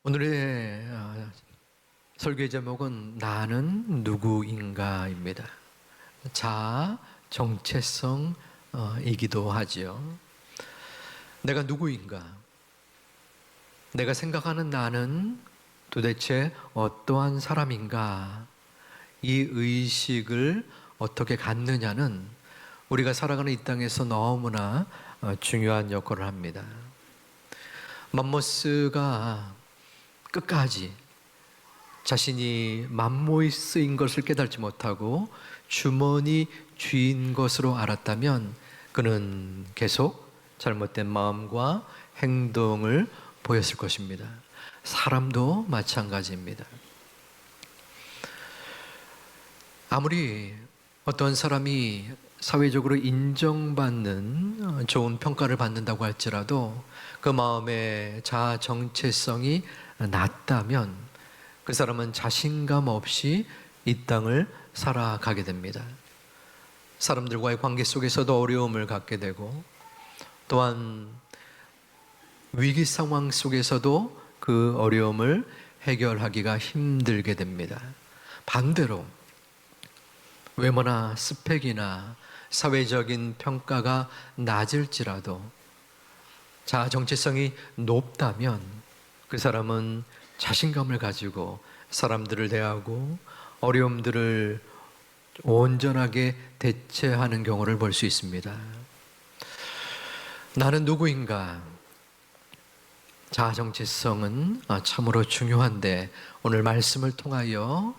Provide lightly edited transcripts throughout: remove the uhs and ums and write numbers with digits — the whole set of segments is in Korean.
오늘의 설교의 제목은 나는 누구인가입니다. 자아 정체성이기도 하지요. 내가 누구인가? 내가 생각하는 나는 도대체 어떠한 사람인가? 이 의식을 어떻게 갖느냐는 우리가 살아가는 이 땅에서 너무나 중요한 역할을 합니다. 맘모스가 끝까지 자신이 맘모스인 것을 깨닫지 못하고 주머니 쥐인 것으로 알았다면 그는 계속 잘못된 마음과 행동을 보였을 것입니다. 사람도 마찬가지입니다. 아무리 어떤 사람이 사회적으로 인정받는 좋은 평가를 받는다고 할지라도 그 마음의 자아 정체성이 낮다면 그 사람은 자신감 없이 이 땅을 살아가게 됩니다. 사람들과의 관계 속에서도 어려움을 갖게 되고 또한 위기 상황 속에서도 그 어려움을 해결하기가 힘들게 됩니다. 반대로 외모나 스펙이나 사회적인 평가가 낮을지라도 자아 정체성이 높다면 그 사람은 자신감을 가지고 사람들을 대하고 어려움들을 온전하게 대처하는 경우를 볼 수 있습니다. 나는 누구인가? 자아 정체성은 참으로 중요한데 오늘 말씀을 통하여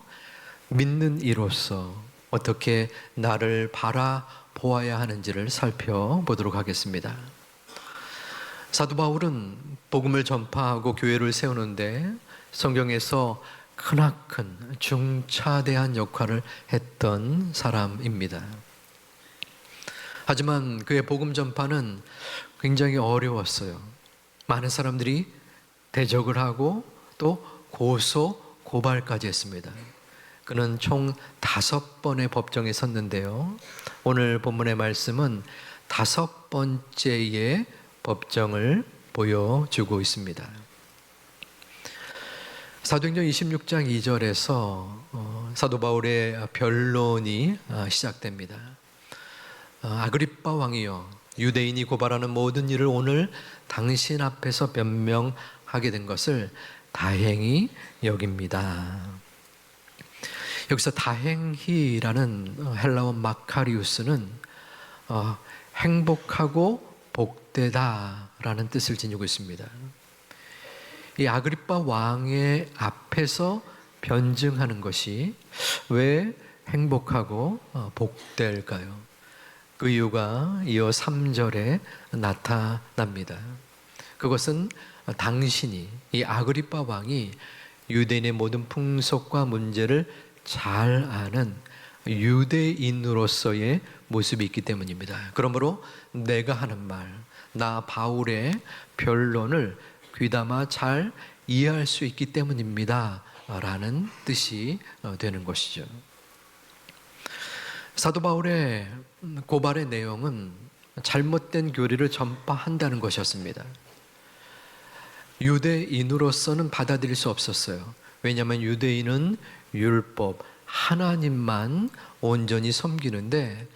믿는 이로서 어떻게 나를 바라보아야 하는지를 살펴보도록 하겠습니다. 사도 바울은 복음을 전파하고 교회를 세우는데 성경에서 크나큰 중차대한 역할을 했던 사람입니다. 하지만 그의 복음 전파는 굉장히 어려웠어요. 많은 사람들이 대적을 하고 또 고소, 고발까지 했습니다. 그는 총 5번의 법정에 섰는데요. 오늘 본문의 말씀은 5번째의 법정을 보여주고 있습니다. 사도행전 26장 2절에서 사도 바울의 변론이 시작됩니다. 아그리빠 왕이여, 유대인이 고발하는 모든 일을 오늘 당신 앞에서 변명하게 된 것을 다행히 여깁니다. 여기서 다행히라는 헬라어 마카리우스는 행복하고 복되다라는 뜻을 지니고 있습니다. 이 아그리빠 왕의 앞에서 변증하는 것이 왜 행복하고 복될까요? 그 이유가 이어 3절에 나타납니다. 그것은 당신이, 이 아그리빠 왕이 유대인의 모든 풍속과 문제를 잘 아는 유대인으로서의 모습이 있기 때문입니다. 그러므로 내가 하는 말, 나 바울의 변론을 귀담아 잘 이해할 수 있기 때문입니다 라는 뜻이 되는 것이죠. 사도 바울의 고발의 내용은 잘못된 교리를 전파한다는 것이었습니다. 유대인으로서는 받아들일 수 없었어요. 왜냐하면 유대인은 율법, 하나님만 온전히 섬기는데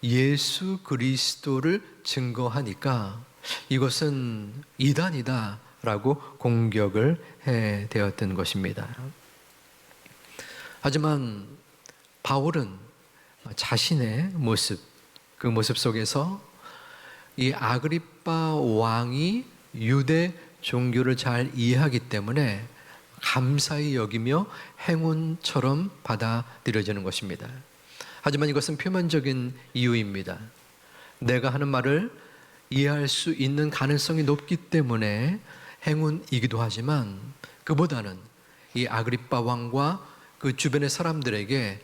예수 그리스도를 증거하니까 이것은 이단이다 라고 공격을 해대었던 것입니다. 하지만 바울은 자신의 모습, 그 모습 속에서 이 아그리빠 왕이 유대 종교를 잘 이해하기 때문에 감사히 여기며 행운처럼 받아들여지는 것입니다. 하지만 이것은 표면적인 이유입니다. 내가 하는 말을 이해할 수 있는 가능성이 높기 때문에 행운이기도 하지만 그보다는 이 아그리빠 왕과 그 주변의 사람들에게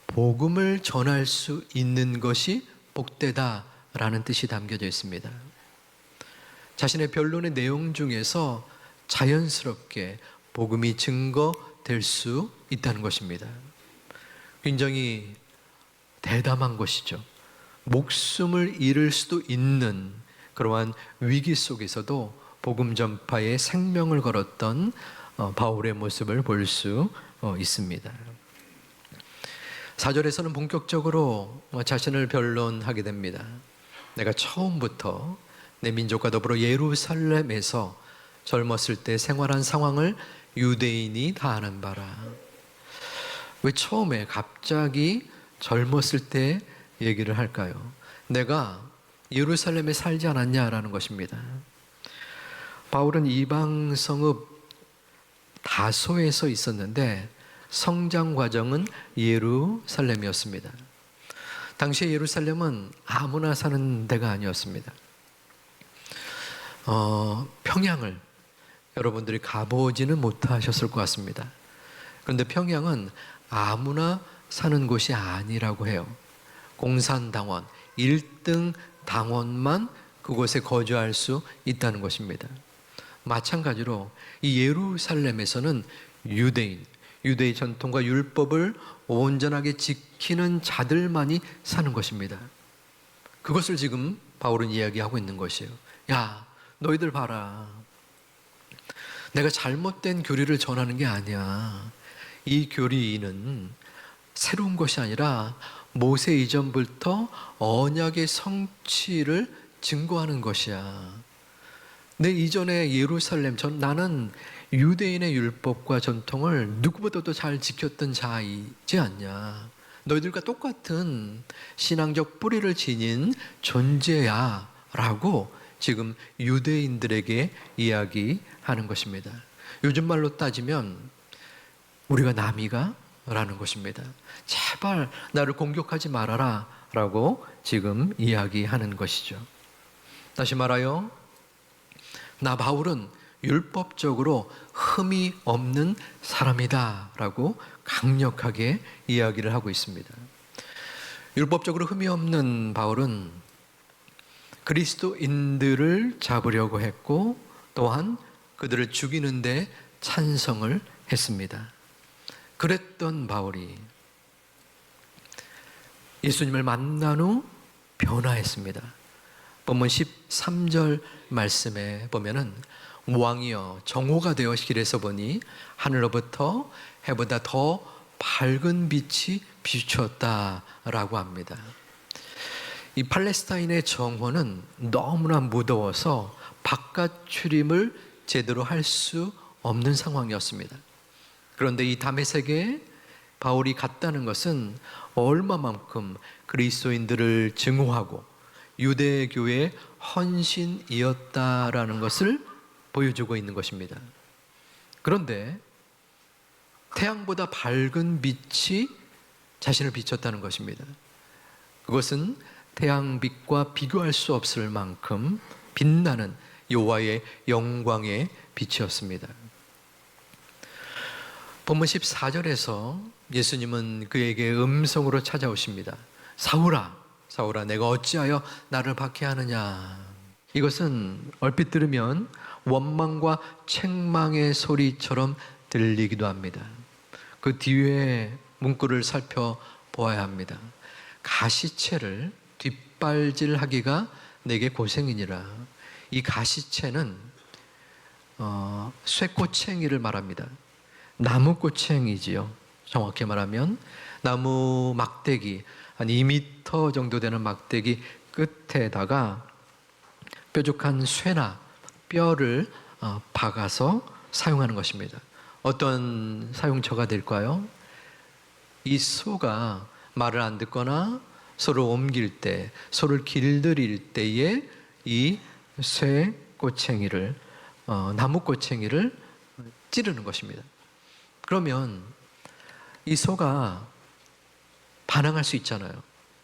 복음을 전할 수 있는 것이 복되다라는 뜻이 담겨져 있습니다. 자신의 변론의 내용 중에서 자연스럽게 복음이 증거될 수 있다는 것입니다. 굉장히 대담한 것이죠. 목숨을 잃을 수도 있는 그러한 위기 속에서도 복음 전파에 생명을 걸었던 바울의 모습을 볼 수 있습니다. 4절에서는 본격적으로 자신을 변론하게 됩니다. 내가 처음부터 내 민족과 더불어 예루살렘에서 젊었을 때 생활한 상황을 유대인이 다 아는 바라. 왜 처음에 갑자기 젊었을 때 얘기를 할까요? 내가 예루살렘에 살지 않았냐라는 것입니다. 바울은 이방 성읍 다소에서 있었는데 성장 과정은 예루살렘이었습니다. 당시에 예루살렘은 아무나 사는 데가 아니었습니다. 평양을 여러분들이 가보지는 못하셨을 것 같습니다. 그런데 평양은 아무나 사는 곳이 아니라고 해요. 공산당원, 1등 당원만 그곳에 거주할 수 있다는 것입니다. 마찬가지로 이 예루살렘에서는 유대의 전통과 율법을 온전하게 지키는 자들만이 사는 것입니다. 그것을 지금 바울은 이야기하고 있는 것이에요. 야, 너희들 봐라. 내가 잘못된 교리를 전하는 게 아니야. 이 교리는 새로운 것이 아니라 모세 이전부터 언약의 성취를 증거하는 것이야. 내 이전에 나는 유대인의 율법과 전통을 누구보다도 잘 지켰던 자이지 않냐. 너희들과 똑같은 신앙적 뿌리를 지닌 존재야 라고 지금 유대인들에게 이야기하는 것입니다. 요즘 말로 따지면 우리가 남이가? 라는 것입니다. 제발 나를 공격하지 말아라 라고 지금 이야기하는 것이죠. 다시 말하여 나 바울은 율법적으로 흠이 없는 사람이다 라고 강력하게 이야기를 하고 있습니다. 율법적으로 흠이 없는 바울은 그리스도인들을 잡으려고 했고 또한 그들을 죽이는데 찬성을 했습니다. 그랬던 바울이 예수님을 만난 후 변화했습니다. 본문 13절 말씀에 보면은 왕이여 정오가 되어 길에서 보니 하늘로부터 해보다 더 밝은 빛이 비추었다라고 합니다. 이 팔레스타인의 정오는 너무나 무더워서 바깥 출입을 제대로 할 수 없는 상황이었습니다. 그런데 이 다메섹에 바울이 갔다는 것은 얼마만큼 그리스도인들을 증오하고 유대교의 헌신이었다라는 것을 보여주고 있는 것입니다. 그런데 태양보다 밝은 빛이 자신을 비췄다는 것입니다. 그것은 태양빛과 비교할 수 없을 만큼 빛나는 여호와의 영광의 빛이었습니다. 본문 14절에서 예수님은 그에게 음성으로 찾아오십니다. 사울아, 사울아, 내가 어찌하여 나를 박해하느냐. 이것은 얼핏 들으면 원망과 책망의 소리처럼 들리기도 합니다. 그 뒤에 문구를 살펴보아야 합니다. 가시채를 뒷발질하기가 내게 고생이니라. 이 가시채는 쇠꼬챙이를 말합니다. 나무 꼬챙이지요. 정확히 말하면 나무 막대기 한 2m 정도 되는 막대기 끝에다가 뾰족한 쇠나 뼈를 박아서 사용하는 것입니다. 어떤 사용처가 될까요? 이 소가 말을 안 듣거나 소를 옮길 때, 소를 길들일 때에 이 쇠 꼬챙이를, 나무 꼬챙이를 찌르는 것입니다. 그러면 이 소가 반항할 수 있잖아요.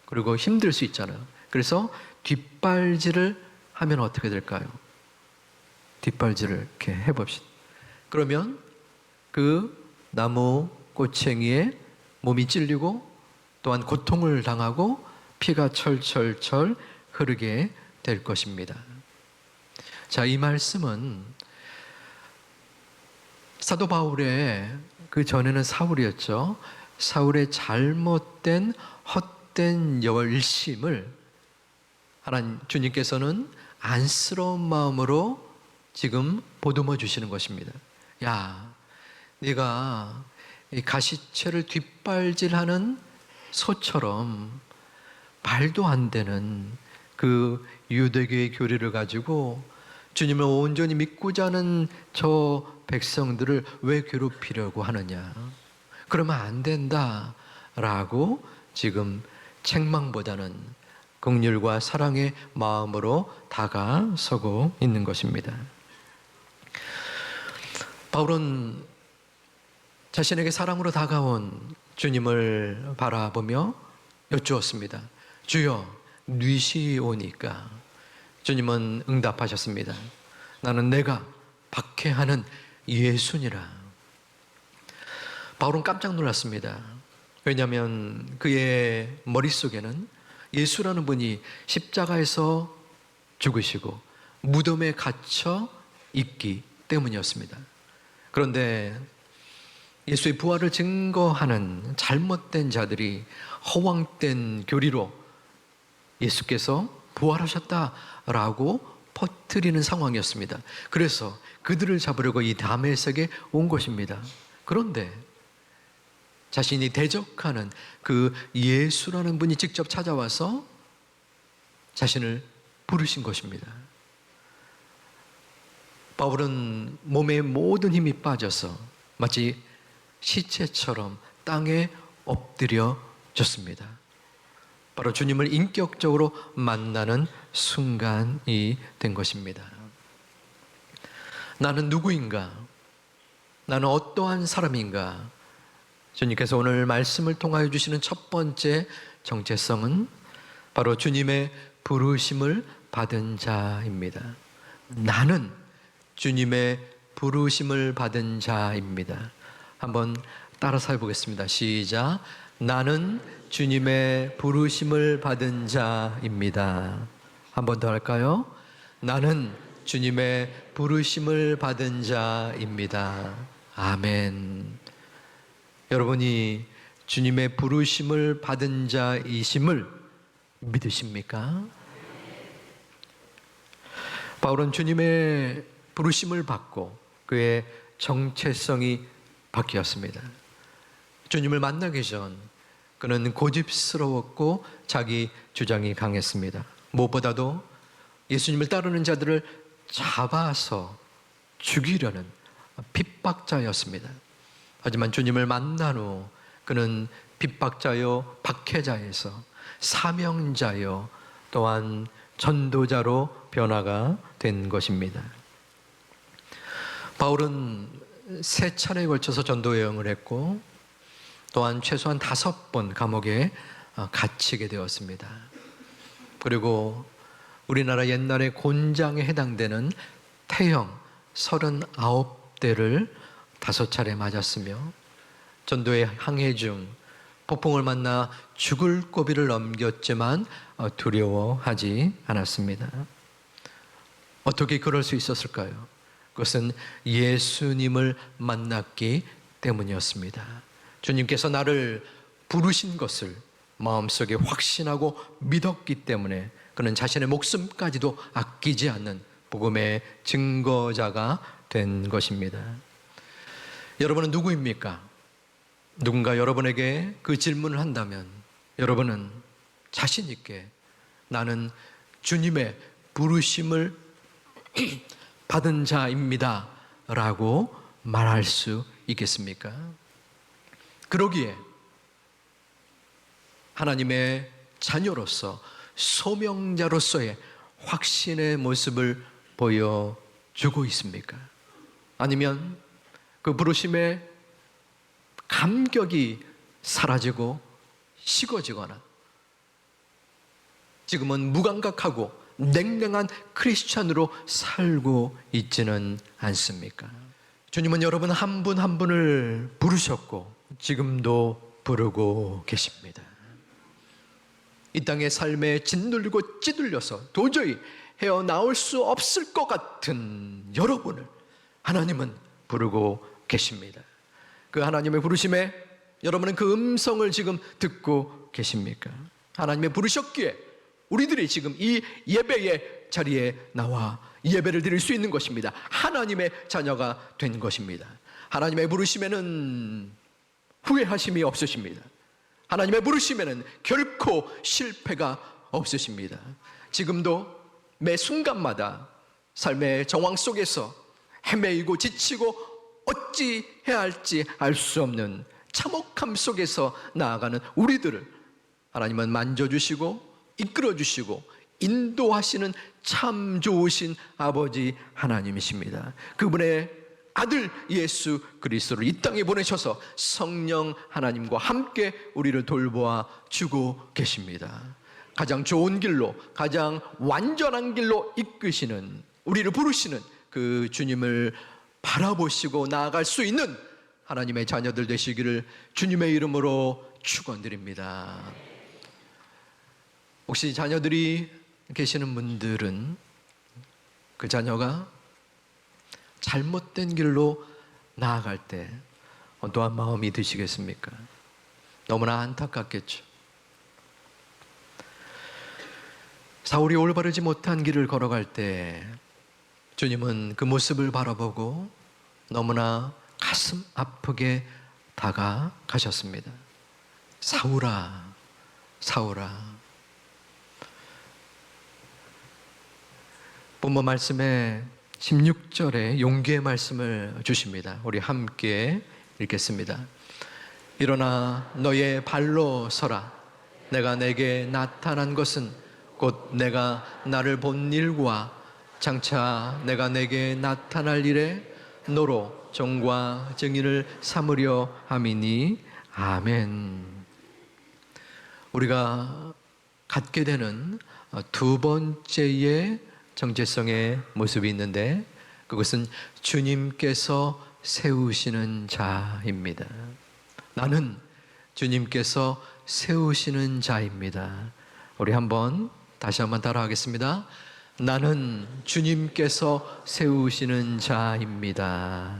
그리고 힘들 수 있잖아요. 그래서 뒷발질을 하면 어떻게 될까요? 뒷발질을 이렇게 해봅시다. 그러면 그 나무 꼬챙이에 몸이 찔리고 또한 고통을 당하고 피가 철철철 흐르게 될 것입니다. 자, 이 말씀은 사도 바울의 그 전에는 사울이었죠. 사울의 잘못된 헛된 열심을 하나님 주님께서는 안쓰러운 마음으로 지금 보듬어 주시는 것입니다. 야, 네가 이 가시체를 뒷발질하는 소처럼 말도 안 되는 그 유대교의 교리를 가지고 주님을 온전히 믿고자 하는 저 백성들을 왜 괴롭히려고 하느냐. 그러면 안 된다라고 지금 책망보다는 긍휼과 사랑의 마음으로 다가서고 있는 것입니다. 바울은 자신에게 사랑으로 다가온 주님을 바라보며 여쭈었습니다. 주여, 뉘시 오니까. 주님은 응답하셨습니다. 나는 내가 박해하는 예수니라. 바울은 깜짝 놀랐습니다. 왜냐하면 그의 머릿속에는 예수라는 분이 십자가에서 죽으시고 무덤에 갇혀 있기 때문이었습니다. 그런데 예수의 부활을 증거하는 잘못된 자들이 허황된 교리로 예수께서 부활하셨다라고 퍼뜨리는 상황이었습니다. 그래서 그들을 잡으려고 이 다메섹에 온 것입니다. 그런데 자신이 대적하는 그 예수라는 분이 직접 찾아와서 자신을 부르신 것입니다. 바울은 몸의 모든 힘이 빠져서 마치 시체처럼 땅에 엎드려졌습니다. 바로 주님을 인격적으로 만나는 순간이 된 것입니다. 나는 누구인가? 나는 어떠한 사람인가? 주님께서 오늘 말씀을 통하여 주시는 첫 번째 정체성은 바로 주님의 부르심을 받은 자입니다. 나는 주님의 부르심을 받은 자입니다. 한번 따라서 해보겠습니다. 시작. 나는 주님의 부르심을 받은 자입니다. 한 번 더 할까요? 나는 주님의 부르심을 받은 자입니다. 아멘. 여러분이 주님의 부르심을 받은 자이심을 믿으십니까? 바울은 주님의 부르심을 받고 그의 정체성이 바뀌었습니다. 주님을 만나기 전 그는 고집스러웠고 자기 주장이 강했습니다. 무엇보다도 예수님을 따르는 자들을 잡아서 죽이려는 핍박자였습니다. 하지만 주님을 만난 후 그는 핍박자요 박해자에서 사명자요 또한 전도자로 변화가 된 것입니다. 바울은 3차례에 걸쳐서 전도 여행을 했고 또한 최소한 5번 감옥에 갇히게 되었습니다. 그리고 우리나라 옛날의 곤장에 해당되는 태형 39대를 5차례 맞았으며 전도의 항해 중 폭풍을 만나 죽을 고비를 넘겼지만 두려워하지 않았습니다. 어떻게 그럴 수 있었을까요? 그것은 예수님을 만났기 때문이었습니다. 주님께서 나를 부르신 것을 마음속에 확신하고 믿었기 때문에 그는 자신의 목숨까지도 아끼지 않는 복음의 증거자가 된 것입니다. 여러분은 누구입니까? 누군가 여러분에게 그 질문을 한다면 여러분은 자신 있게 나는 주님의 부르심을 받은 자입니다 라고 말할 수 있겠습니까? 그러기에 하나님의 자녀로서 소명자로서의 확신의 모습을 보여주고 있습니까? 아니면 그 부르심의 감격이 사라지고 식어지거나 지금은 무감각하고 냉랭한 크리스찬으로 살고 있지는 않습니까? 주님은 여러분 한 분 한 분을 부르셨고 지금도 부르고 계십니다. 이 땅의 삶에 짓눌리고 찌들려서 도저히 헤어나올 수 없을 것 같은 여러분을 하나님은 부르고 계십니다. 그 하나님의 부르심에 여러분은 그 음성을 지금 듣고 계십니까? 하나님의 부르셨기에 우리들이 지금 이 예배의 자리에 나와 예배를 드릴 수 있는 것입니다. 하나님의 자녀가 된 것입니다. 하나님의 부르심에는 후회하심이 없으십니다. 하나님의 부르심에는 결코 실패가 없으십니다. 지금도 매 순간마다 삶의 정황 속에서 헤매이고 지치고 어찌 해야 할지 알 수 없는 참혹함 속에서 나아가는 우리들을 하나님은 만져주시고 이끌어주시고 인도하시는 참 좋으신 아버지 하나님이십니다. 그분의 아들 예수 그리스도를 이 땅에 보내셔서 성령 하나님과 함께 우리를 돌보아 주고 계십니다. 가장 좋은 길로, 가장 완전한 길로 이끄시는, 우리를 부르시는 그 주님을 바라보시고 나아갈 수 있는 하나님의 자녀들 되시기를 주님의 이름으로 축원드립니다. 혹시 자녀들이 계시는 분들은 그 자녀가 잘못된 길로 나아갈 때 어떠한 마음이 드시겠습니까? 너무나 안타깝겠죠. 사울이 올바르지 못한 길을 걸어갈 때 주님은 그 모습을 바라보고 너무나 가슴 아프게 다가가셨습니다. 사울아, 사울아. 본문 말씀에 16절에 용기의 말씀을 주십니다. 우리 함께 읽겠습니다. 일어나 너의 발로 서라. 내가 내게 나타난 것은 곧 내가 나를 본 일과 장차 내가 내게 나타날 일에 너로 종과 증인을 삼으려 함이니 아멘. 우리가 갖게 되는 두 번째의 정체성의 모습이 있는데 그것은 주님께서 세우시는 자입니다. 나는 주님께서 세우시는 자입니다. 우리 다시 한번 따라하겠습니다. 나는 주님께서 세우시는 자입니다.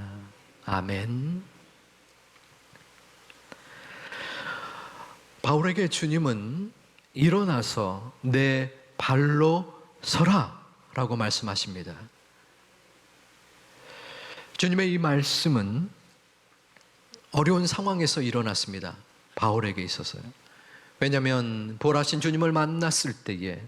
아멘. 바울에게 주님은 일어나서 내 발로 서라 라고 말씀하십니다. 주님의 이 말씀은 어려운 상황에서 일어났습니다. 바울에게 있어서요. 왜냐하면 부활하신 주님을 만났을 때에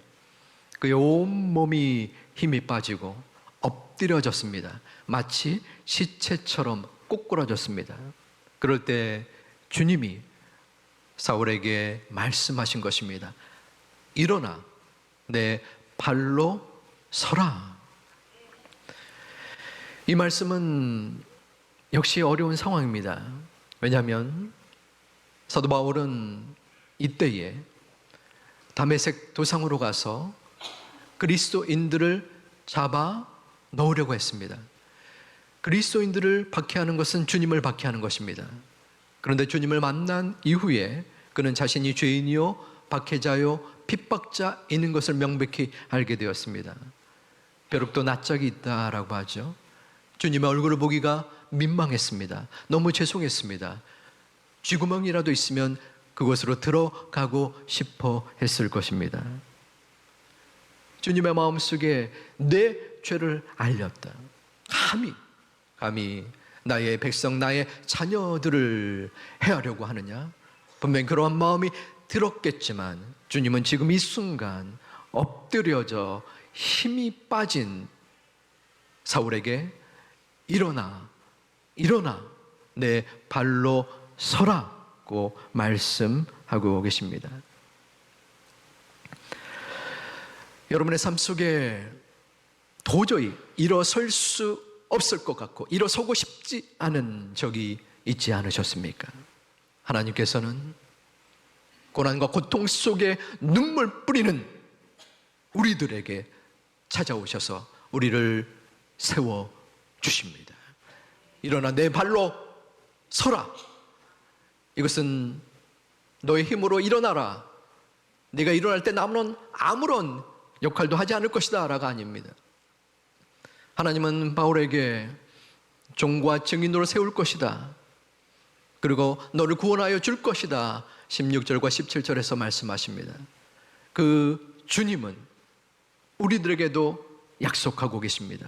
그의 온몸이 힘이 빠지고 엎드려졌습니다. 마치 시체처럼 꼬꾸라졌습니다. 그럴 때 주님이 사울에게 말씀하신 것입니다. 일어나 내 발로 서라. 이 말씀은 역시 어려운 상황입니다. 왜냐하면 사도 바울은 이때에 다메섹 도상으로 가서 그리스도인들을 잡아 넣으려고 했습니다. 그리스도인들을 박해하는 것은 주님을 박해하는 것입니다. 그런데 주님을 만난 이후에 그는 자신이 죄인이요 박해자요 핍박자인 것을 명백히 알게 되었습니다. 벼룩도 낯짝이 있다라고 하죠. 주님의 얼굴을 보기가 민망했습니다. 너무 죄송했습니다. 쥐구멍이라도 있으면 그곳으로 들어가고 싶어 했을 것입니다. 주님의 마음속에 내 죄를 알렸다. 감히 나의 백성, 나의 자녀들을 해하려고 하느냐? 분명히 그러한 마음이 들었겠지만 주님은 지금 이 순간 엎드려져 힘이 빠진 사울에게 일어나 내 발로 서라고 말씀하고 계십니다. 여러분의 삶 속에 도저히 일어설 수 없을 것 같고 일어서고 싶지 않은 적이 있지 않으셨습니까? 하나님께서는 고난과 고통 속에 눈물 뿌리는 우리들에게 찾아오셔서 우리를 세워주십니다. 일어나 내 발로 서라. 이것은 너의 힘으로 일어나라. 네가 일어날 때 남은 아무런 역할도 하지 않을 것이다 라가 아닙니다. 하나님은 바울에게 종과 증인으로 세울 것이다. 그리고 너를 구원하여 줄 것이다. 16절과 17절에서 말씀하십니다. 그 주님은 우리들에게도 약속하고 계십니다.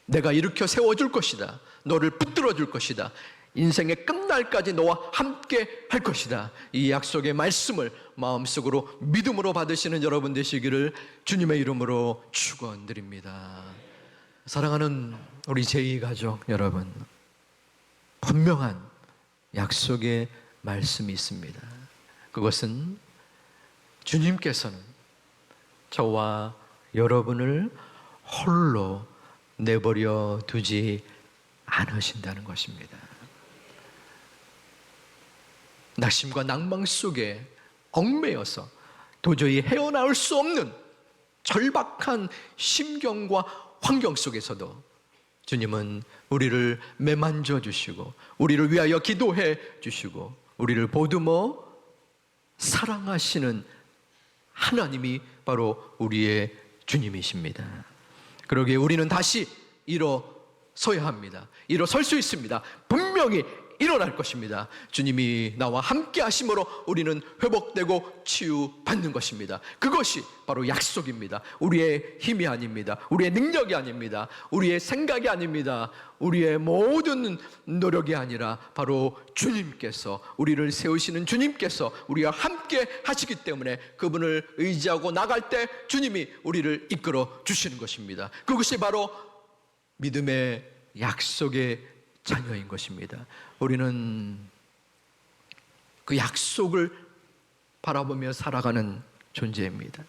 내가 일으켜 세워줄 것이다. 너를 붙들어 줄 것이다. 인생의 끝날까지 너와 함께 할 것이다. 이 약속의 말씀을 마음속으로 믿음으로 받으시는 여러분 되시기를 주님의 이름으로 축원드립니다. 사랑하는 우리 제2가족 여러분, 분명한 약속의 말씀이 있습니다. 그것은 주님께서는 저와 여러분을 홀로 내버려 두지 않으신다는 것입니다. 낙심과 낭망 속에 얽매여서 도저히 헤어나올 수 없는 절박한 심경과 환경 속에서도 주님은 우리를 매만져 주시고 우리를 위하여 기도해 주시고 우리를 보듬어 사랑하시는 하나님이 바로 우리의 주님이십니다. 그러기에 우리는 다시 일어서야 합니다. 일어설 수 있습니다. 분명히 일어날 것입니다. 주님이 나와 함께 하심으로 우리는 회복되고 치유받는 것입니다. 그것이 바로 약속입니다. 우리의 힘이 아닙니다. 우리의 능력이 아닙니다. 우리의 생각이 아닙니다. 우리의 모든 노력이 아니라 바로 주님께서, 우리를 세우시는 주님께서 우리와 함께 하시기 때문에 그분을 의지하고 나갈 때 주님이 우리를 이끌어 주시는 것입니다. 그것이 바로 믿음의 약속의 자녀인 것입니다. 우리는 그 약속을 바라보며 살아가는 존재입니다.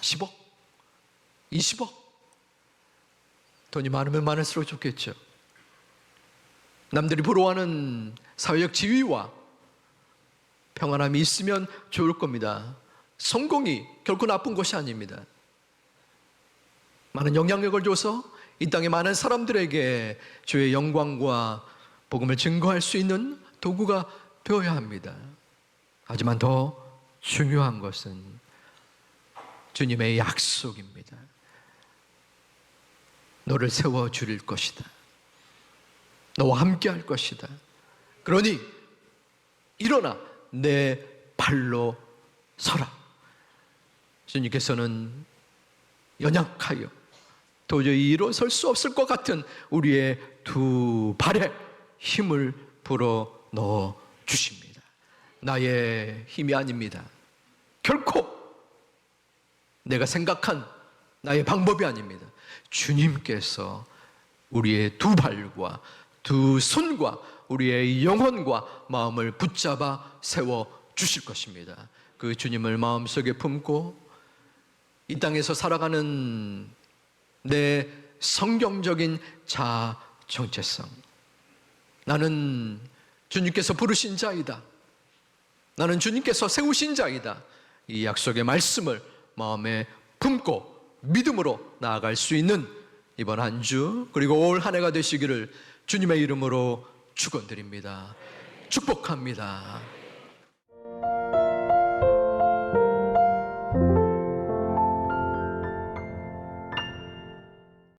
10억, 20억, 돈이 많으면 많을수록 좋겠죠. 남들이 부러워하는 사회적 지위와 평안함이 있으면 좋을 겁니다. 성공이 결코 나쁜 것이 아닙니다. 많은 영향력을 줘서 이 땅의 많은 사람들에게 주의 영광과 복음을 증거할 수 있는 도구가 되어야 합니다. 하지만 더 중요한 것은 주님의 약속입니다. 너를 세워 주릴 것이다. 너와 함께 할 것이다. 그러니 일어나 내 발로 서라. 주님께서는 연약하여 도저히 일어설 수 없을 것 같은 우리의 두 발에 힘을 불어 넣어 주십니다. 나의 힘이 아닙니다. 결코 내가 생각한 나의 방법이 아닙니다. 주님께서 우리의 두 발과 두 손과 우리의 영혼과 마음을 붙잡아 세워 주실 것입니다. 그 주님을 마음속에 품고 이 땅에서 살아가는 내 성경적인 자아 정체성, 나는 주님께서 부르신 자이다, 나는 주님께서 세우신 자이다, 이 약속의 말씀을 마음에 품고 믿음으로 나아갈 수 있는 이번 한 주 그리고 올 한 해가 되시기를 주님의 이름으로 축원드립니다. 축복합니다.